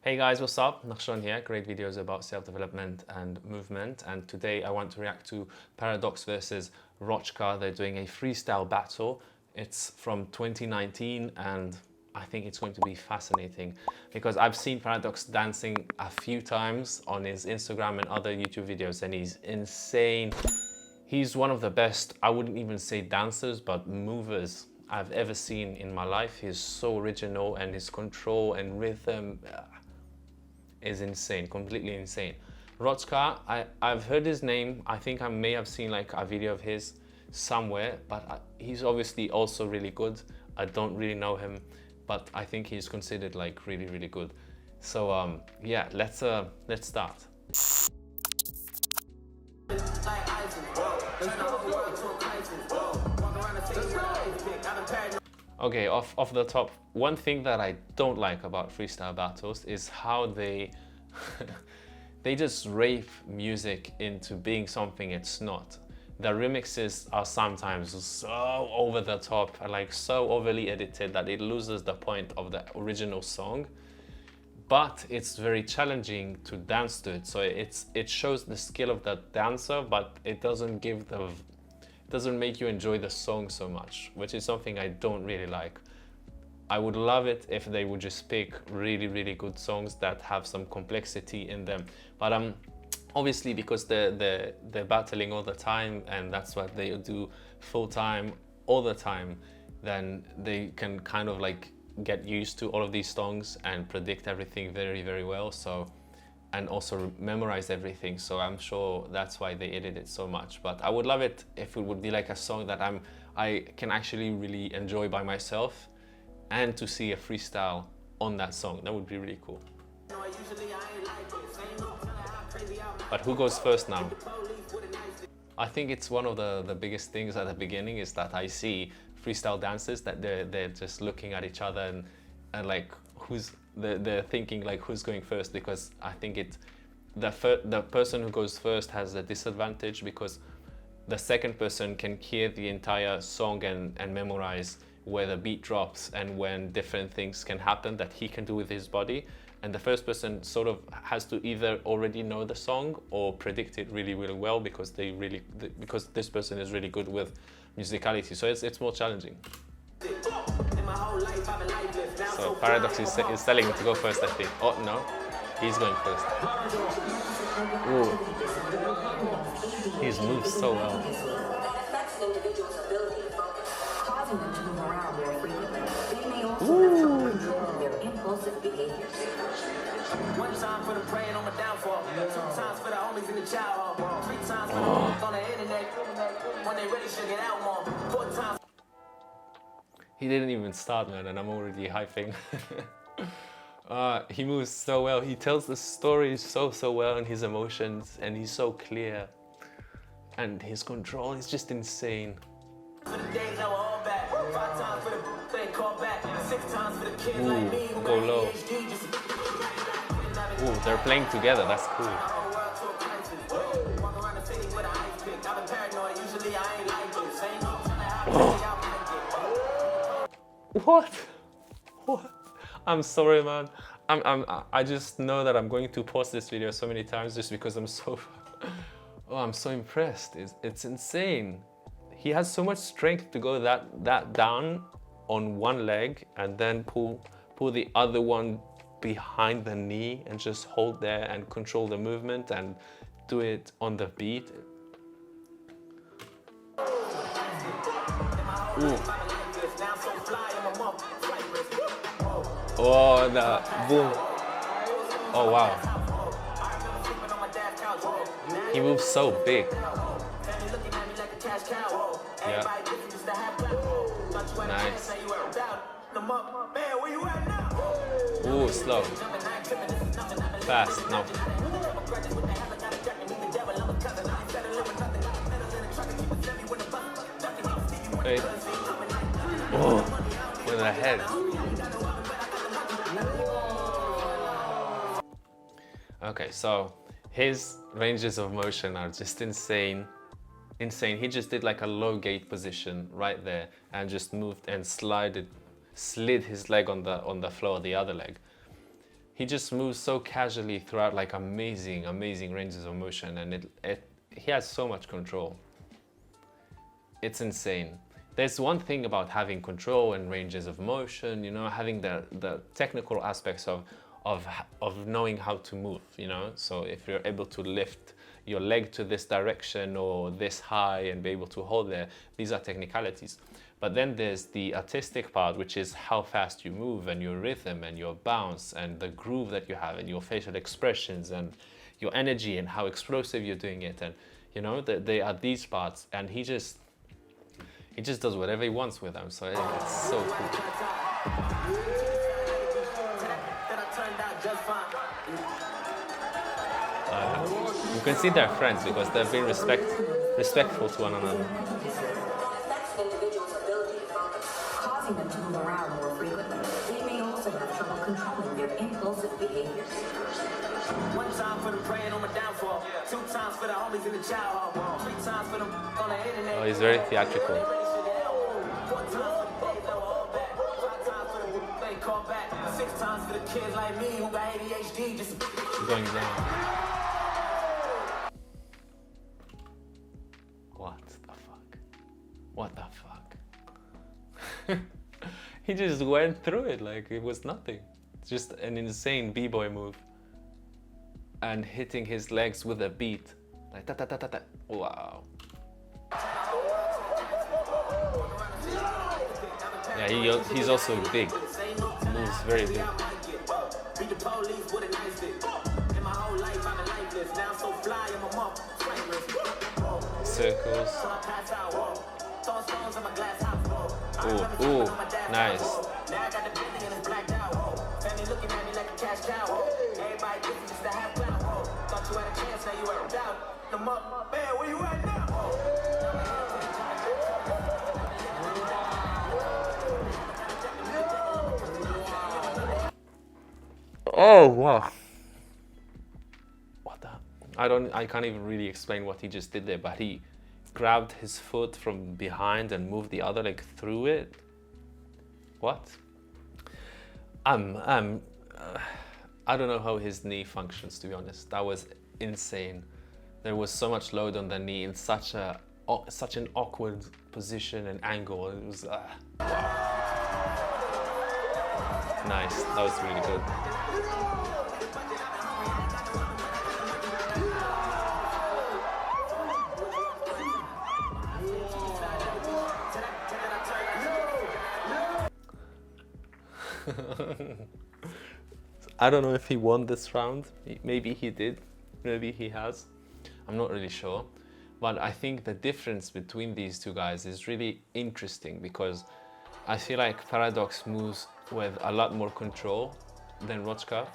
Hey guys, what's up? Rochka here. Great videos about self-development and movement. And today I want to react to Paradox versus Rochka. They're doing a freestyle battle. It's from 2019 and I think it's going to be fascinating because I've seen Paradox dancing a few times on his Instagram and other YouTube videos and he's insane. He's one of the best, I wouldn't even say dancers, but movers I've ever seen in my life. He's so original and his control and rhythm is insane, completely insane. Rochka, I've heard his name. I think I may have seen like a video of his somewhere, but he's obviously also really good. I don't really know him, but I think he's considered like really, really good. So yeah, let's start. Okay, off the top, one thing that I don't like about freestyle battles is how they they just rape music into being something it's not. The remixes are sometimes so over the top and like so overly edited that it loses the point of the original song. But it's very challenging to dance to it. So it shows the skill of the dancer, but it doesn't make you enjoy the song so much, which is something I don't really like. I would love it if they would just pick really, really good songs that have some complexity in them. But obviously because they're battling all the time and that's what they do full time, all the time, then they can kind of like get used to all of these songs and predict everything very, very well. So, and also memorize everything. So I'm sure that's why they edit it so much. But I would love it if it would be like a song that I can actually really enjoy by myself and to see a freestyle on that song. That would be really cool. But who goes first now? I think it's one of the biggest things at the beginning is that I see freestyle dancers that they're just looking at each other and like they're thinking like who's going first, because I think the person who goes first has a disadvantage because the second person can hear the entire song and memorize where the beat drops and when different things can happen that he can do with his body. And the first person sort of has to either already know the song or predict it really, really well because because this person is really good with musicality. So it's more challenging. So Paradox is telling him to go first, I think. Oh no, he's going first. Ooh. He's moved so well. Ooh. One time for the praying on my downfall, 2 times for the homies in the child hall, 3 times for the on the internet when they really should get out more, 4 times. He didn't even start, man, and I'm already hyping. He moves so well. He tells the story so well and his emotions, and he's so clear. And his control is just insane. Ooh, go low. Ooh, they're playing together, that's cool. Oh. What? I'm sorry, man. I just know that I'm going to post this video so many times just because I'm so I'm so impressed. It's insane. He has so much strength to go that down on one leg and then pull the other one behind the knee and just hold there and control the movement and do it on the beat. Ooh. Oh, the boom. Oh, wow. He moves so big. Yeah. Nice. Ooh, slow. Fast, no. Wait. Oh, with the head. Okay, so his ranges of motion are just insane. He just did like a low gate position right there and just moved and slid his leg on the floor, the other leg. he just moves so casually throughout like amazing ranges of motion, and he has so much control. It's insane. There's one thing about having control and ranges of motion, you know, having the technical aspects of knowing how to move, you know. So if you're able to lift your leg to this direction or this high and be able to hold there, these are technicalities. But then there's the artistic part, which is how fast you move and your rhythm and your bounce and the groove that you have and your facial expressions and your energy and how explosive you're doing it. And you know, there are these parts, and he just does whatever he wants with them. So it's so cool. You can see they're friends because they've been respectful to one another. Causing them to move around more frequently. They may also have trouble controlling their impulsive behaviors. One time for the praying on my downfall. 2 times for the homies in the child hall. 3 times for them on the internet. Oh, he's very theatrical. 4 times for the day though. 5 times for the they call back. 6 times for the kids like me who got ADHD. Just going down. What the fuck? He just went through it like it was nothing. It's just an insane b-boy move. And hitting his legs with a beat. Like ta ta ta ta ta. Wow. Yeah, he's also big. Moves very big. Circles. Ooh, ooh, nice. Oh wow. What the? I can't even really explain what he just did there, but he grabbed his foot from behind and moved the other leg through it. What? I don't know how his knee functions, to be honest. That was insane. There was so much load on the knee in such an awkward position and angle. It was wow. Nice. That was really good. I don't know if he won this round. Maybe he did. Maybe he has. I'm not really sure. But I think the difference between these two guys is really interesting because I feel like Paradox moves with a lot more control than Rochka.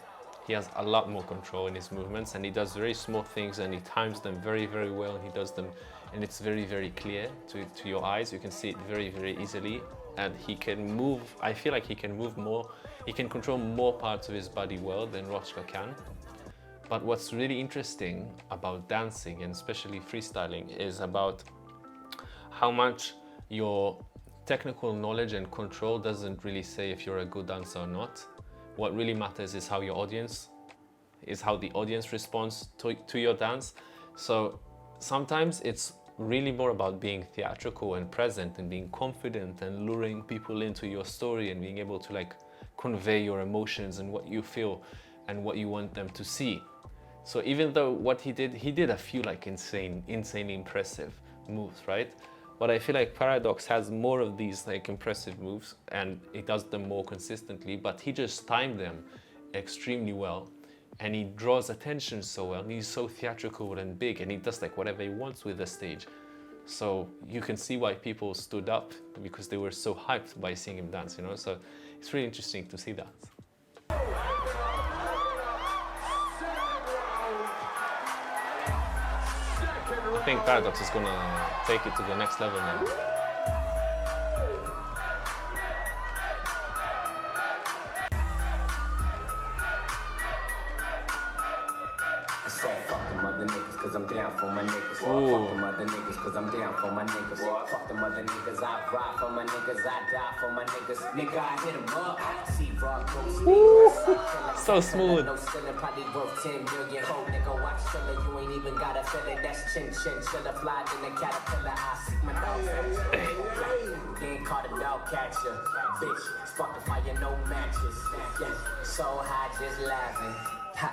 He has a lot more control in his movements, and he does very small things and he times them very, very well, and he does them and it's very, very clear to your eyes. You can see it very, very easily. And he can move, I feel like he can move more, he can control more parts of his body well than Rochka can. But what's really interesting about dancing, and especially freestyling, is about how much your technical knowledge and control doesn't really say if you're a good dancer or not. What really matters is how the audience responds to your dance. So sometimes it's really more about being theatrical and present and being confident and luring people into your story and being able to like convey your emotions and what you feel and what you want them to see. So even though what he did a few like insanely impressive moves, right? But I feel like Paradox has more of these like impressive moves and he does them more consistently, but he just timed them extremely well. And he draws attention so well, and he's so theatrical and big, and he does like whatever he wants with the stage. So you can see why people stood up, because they were so hyped by seeing him dance, you know? So it's really interesting to see that. I think Paradox is gonna take it to the next level now. cause I'm down for my niggas. Fuck them other niggas, cause I'm down for my niggas. Fuck them other niggas, I ride for my niggas, I die for my niggas. Nigga, I hit 'em up. See rock So smooth. no ceiling, probably worth 10 million. Ho, nigga, watch chiller, you ain't even gotta feel it. That's chin chin, chiller, fly in the caterpillar. I see my dog you ain't caught a dog catcher. Bitch, spark the fire, no matches. Yeah, so high, just laughing. Ha.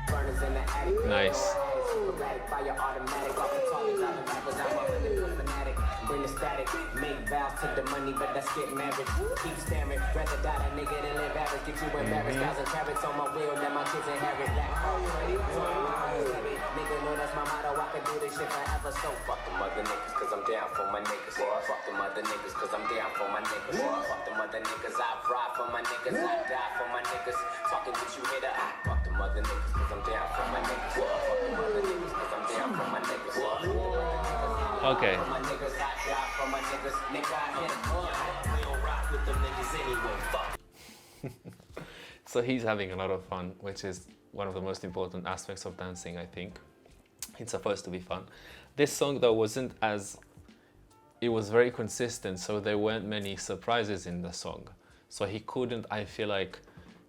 Burners in the attic. Nice. Fire automatic off the target, driving backwards. I'm a really fanatic. Bring the static, make vows to the money, but let's get married. Keep staring, rather die that nigga than live average. Get you embarrassed, 1,000 carats on my wheel, now my kids inherit. Black heart, nigga know that's my motto. I can do this shit forever, so fuck them other niggas, cause I'm down for my niggas. Fuck them other niggas, cause I'm down for my niggas. Fuck them other niggas, I ride for my niggas, I die for my niggas. Talking with you hitter, fuck them other niggas, cause I'm down for my niggas. Fuck them other niggas, cause I'm down for my niggas. Okay. So he's having a lot of fun, which is one of the most important aspects of dancing, I think. It's supposed to be fun. This song though wasn't as, it was very consistent, so there weren't many surprises in the song. So he couldn't, I feel like,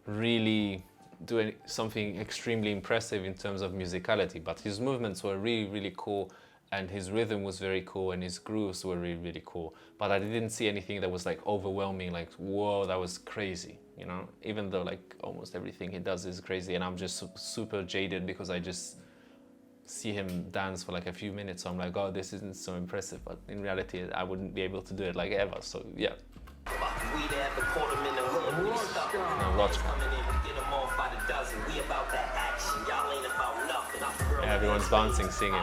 really do something extremely impressive in terms of musicality, but his movements were really, really cool, and his rhythm was very cool, and his grooves were really, really cool. But I didn't see anything that was like overwhelming, like, whoa, that was crazy, you know? Even though like almost everything he does is crazy, and I'm just super jaded because I just see him dance for like a few minutes, so I'm like, oh, this isn't so impressive, but in reality, I wouldn't be able to do it like ever, so yeah. Now, Rochka. Yeah, everyone's bouncing, singing. It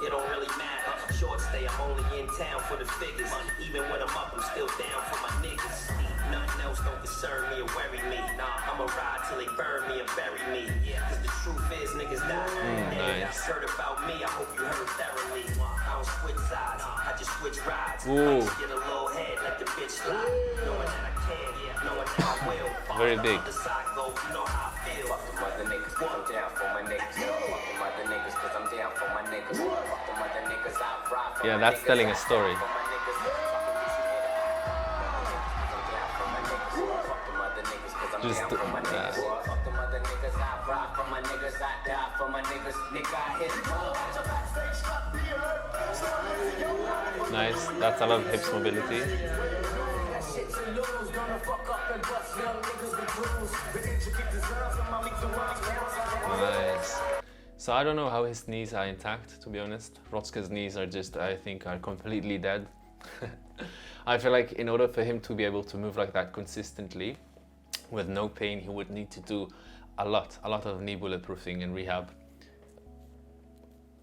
don't really matter. Short stay, I'm only in town for the figures. Even when I'm up, I'm still down for my niggas. Nothing else don't concern me or worry me. I'ma ride till they burn me or bury me. Cause the truth is, niggas die. Nice. Heard about me, I hope you heard thoroughly. I don't switch sides, I just switch rides. Ooh. Get a little head, let the bitch slide. Knowing that I can, knowing that I will. Very big. The side go, you know how I feel. Fuck them other niggas, I'm down for my niggas. Fuck them other niggas, cause I'm down for my niggas. Fuck them other niggas, I ride for Yeah, my that's niggas. telling a story. Just nice. That's a lot of hips mobility. Nice. So I don't know how his knees are intact, to be honest. Rochka's knees are just, I think, are completely dead. I feel like in order for him to be able to move like that consistently, with no pain, he would need to do a lot of knee bulletproofing and rehab,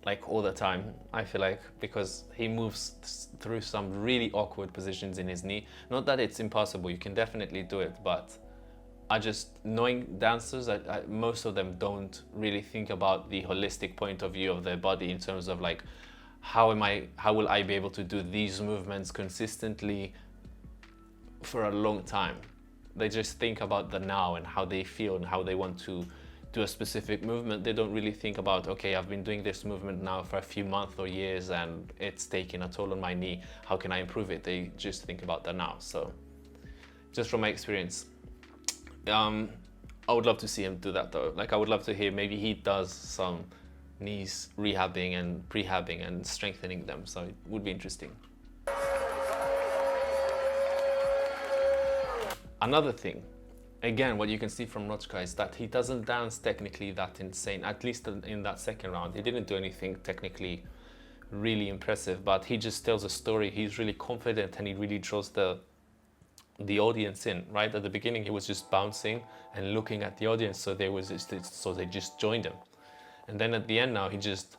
like all the time, I feel like, because he moves through some really awkward positions in his knee. Not that it's impossible, you can definitely do it, but I just, knowing dancers, most of them don't really think about the holistic point of view of their body in terms of like, how will I be able to do these movements consistently for a long time? They just think about the now and how they feel and how they want to do a specific movement. They don't really think about, okay, I've been doing this movement now for a few months or years and it's taking a toll on my knee. How can I improve it? They just think about the now. So just from my experience, I would love to see him do that though. Like I would love to hear, maybe he does some knees rehabbing and prehabbing and strengthening them. So it would be interesting. Another thing, again, what you can see from Rochka is that he doesn't dance technically that insane, at least in that second round. He didn't do anything technically really impressive, but he just tells a story. He's really confident and he really draws the audience in, right? At the beginning, he was just bouncing and looking at the audience, so they just joined him. And then at the end now, he just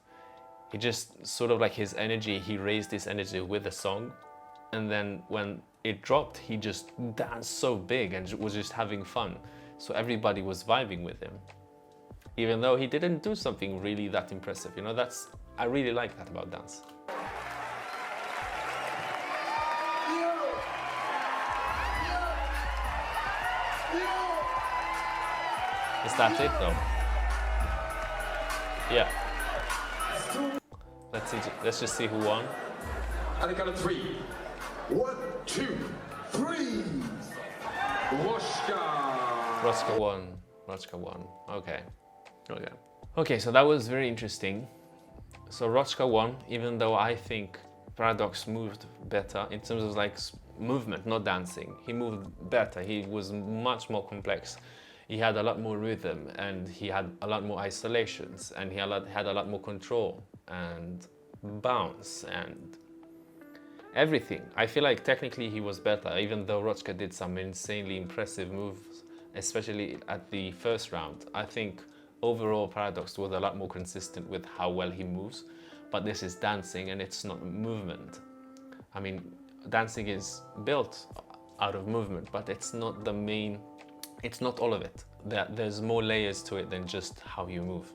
sort of like his energy, he raised his energy with the song. And then when it dropped, he just danced so big and was just having fun. So everybody was vibing with him, even though he didn't do something really that impressive. You know, I really like that about dance. Is that it though? Yeah. Let's just see who won. And the count of 3. 1, 2, 3. Rochka won. Rochka won. Okay. Okay. Okay, so that was very interesting. So Rochka won, even though I think Paradox moved better in terms of like movement, not dancing. He moved better. He was much more complex. He had a lot more rhythm, and he had a lot more isolations, and he had a lot more control and bounce and everything. I feel like technically he was better, even though Rochka did some insanely impressive moves, especially at the first round. I think overall Paradox was a lot more consistent with how well he moves, but this is dancing and it's not movement. I mean, dancing is built out of movement, but it's not the main, it's not all of it. There's more layers to it than just how you move.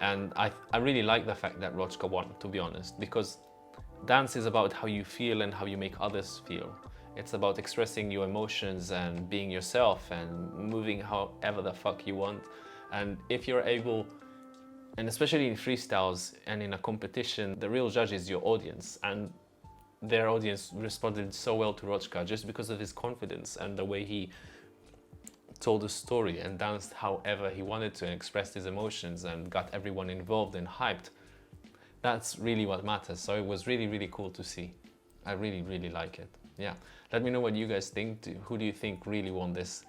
And I really like the fact that Rochka won, to be honest, because dance is about how you feel and how you make others feel. It's about expressing your emotions and being yourself and moving however the fuck you want. And if you're able, and especially in freestyles and in a competition, the real judge is your audience. And their audience responded so well to Rochka just because of his confidence and the way he told a story and danced however he wanted to and expressed his emotions and got everyone involved and hyped. That's really what matters. So it was really, really cool to see. I really, really like it. Yeah. Let me know what you guys think. Who do you think really won this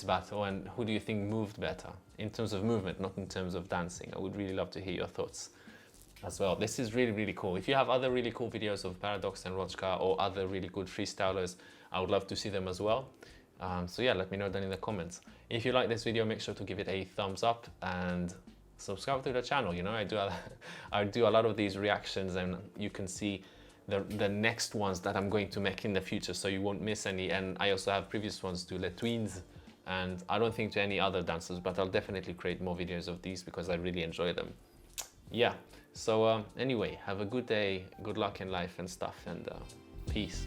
battle, and who do you think moved better in terms of movement, not in terms of dancing? I would really love to hear your thoughts as well. This is really, really cool. If you have other really cool videos of Paradox and Rochka or other really good freestylers, I would love to see them as well. So yeah, let me know down in the comments. If you like this video, make sure to give it a thumbs up and subscribe to the channel. You know, I do a lot of these reactions, and you can see the next ones that I'm going to make in the future, so you won't miss any. And I also have previous ones to Les Twins, and I don't think to any other dancers, but I'll definitely create more videos of these because I really enjoy them. Yeah, so anyway, have a good day, good luck in life and stuff, and peace.